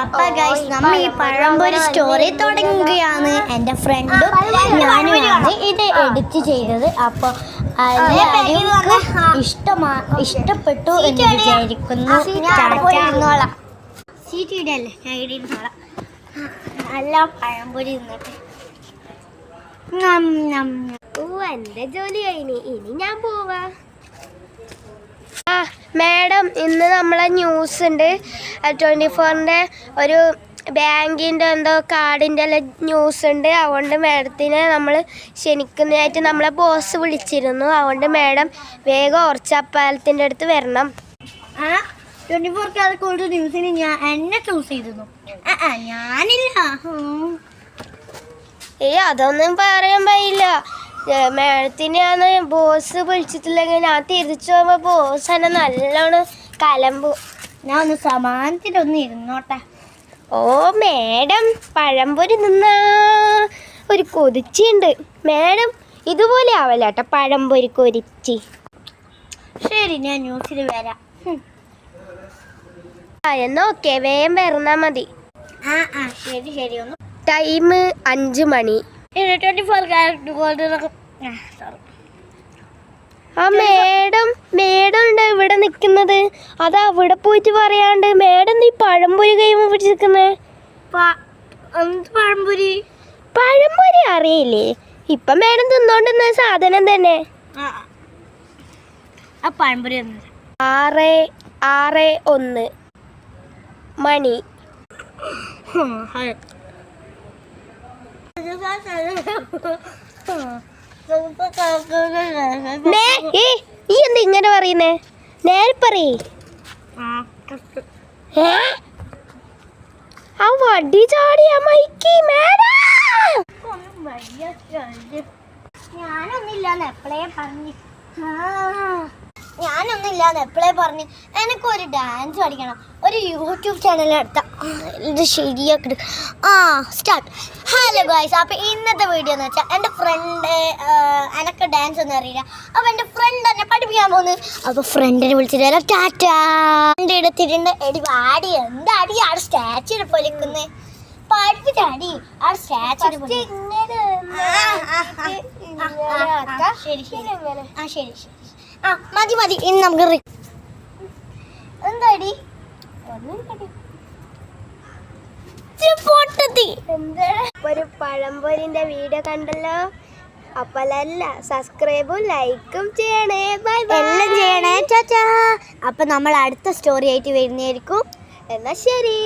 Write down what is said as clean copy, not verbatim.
അപ്പൊ ഗൈസ് നമ്മൾ ഈ പഴംപൊരി സ്റ്റോറി തുടങ്ങുകയാണ്. എൻ്റെ ഫ്രണ്ടും ഞാനുമാണ് ഇത് എഡിറ്റ് ചെയ്തത്. അപ്പോൾ ഇഷ്ടപ്പെട്ടു എന്ന് വിചാരിക്കുന്നു. സീറ്റിടല്ലേ, ഞാൻ ഇടിയിരുന്നോളാം. നല്ല പഴംപൊരി തിന്നിട്ട് എന്റെ ജോലി കഴിഞ്ഞ് ഇനി ഞാൻ പോവാ. മാഡം, ഇന്ന് നമ്മളെ ന്യൂസ് ഉണ്ട്. 24-ന്റെ ഒരു ബാങ്കിൻ്റെ എന്തോ കാർഡിൻ്റെ എല്ലാം ന്യൂസ് ഉണ്ട്. അതുകൊണ്ട് മാഡത്തിനെ നമ്മൾ ക്ഷണിക്കുന്നതായിട്ട് നമ്മളെ ബോസ് വിളിച്ചിരുന്നു. അതുകൊണ്ട് മാഡം വേഗം ഓർച്ചാപ്പാലത്തിൻ്റെ അടുത്ത് വരണം. 24 കൂടുതൽ ന്യൂസിന് എന്നെ ചൂസ് ചെയ്തിരുന്നു. ഞാനില്ല. അതൊന്നും പറയാൻ പറ്റില്ല. മാഡത്തിനെയാണ് ബോസ് വിളിച്ചിട്ടില്ലെങ്കിൽ ഞാൻ തിരിച്ചു പോകുമ്പോൾ ബോസ് തന്നെ നല്ലോണം കലമ്പു. ഞാൻ ഒന്ന് സമാനത്തിലൊന്ന് ഇരുന്നോട്ടെ. ഓ മാഡം, പഴംപൊരി നിന്നാ ഒരു കൊതിച്ചുണ്ട്. മാഡം ഇതുപോലെ ആവല്ല കേട്ടോ പഴംപൊരി കൊതിച്ച്. ശരി, ഞാൻ ന്യൂസിൽ വരാം. എന്നാ ഓക്കെ, വേഗം വരണാ മതി. ശരി ശരി. ഒന്ന് ടൈം 5 മണി. 24 മേഡം ഉണ്ട് ഇവിടെ നിൽക്കുന്നത്. അത് അവിടെ പോയിട്ട് പറയാണ്ട് മേഡം ഈ പഴംപൊരി കൈമ പിടിച്ചിരിക്കുന്നേ. പഴംപൊരി അറിയില്ലേ? ഇപ്പൊ മേഡം തിന്നോണ്ടിരുന്ന സാധനം തന്നെ. പഴംപൊരി 6:01 മണി. ഈ എന്താ ഇങ്ങനെ പറയുന്നേ? നേരെ പറയേ. ആ വടി ചാടിയ മൈക്കി മേഡം. ഞാനൊന്നില്ലാന്ന് എപ്പോഴേ പറഞ്ഞു എനിക്കൊരു ഡാൻസ് പഠിക്കണം. ഒരു യൂട്യൂബ് ചാനൽ എടുത്ത ഇത് ശരിയാക്കി. സ്റ്റാർട്ട്. ഹലോ ഗൈസ്, അപ്പോൾ ഇന്നത്തെ വീഡിയോ എന്ന് വെച്ചാൽ എൻ്റെ ഫ്രണ്ട് എനിക്ക് ഡാൻസ് ഒന്നും അറിയില്ല. അപ്പോൾ എൻ്റെ ഫ്രണ്ട് എന്നെ പഠിപ്പിക്കാൻ പോകുന്നു. അപ്പോൾ ഫ്രണ്ടിനെ വിളിച്ചിട്ട് വരാം. ടാറ്റാ. എൻ്റെ എടുത്തിട്ടുണ്ട്. എടി വാടി, എന്താടി ആ സ്റ്റാച്ചു പൊലിക്കുന്നത്? പഠിപ്പിച്ചാടി ആ സ്റ്റാച്ചു. ശരി ശരി. മതി ഇന്ന് നമുക്ക് എന്താടി ഒരു പഴംപൊരിന്റെ വീഡിയോ കണ്ടല്ലോ. അപ്പലല്ല സബ്സ്ക്രൈബും ലൈക്കും ചെയ്യണേ. എല്ലാം ചെയ്യണേ. ചാച്ചാ. അപ്പൊ നമ്മൾ അടുത്ത സ്റ്റോറി ആയിട്ട് വരുന്നതായിരിക്കും. എന്നാ ശരി.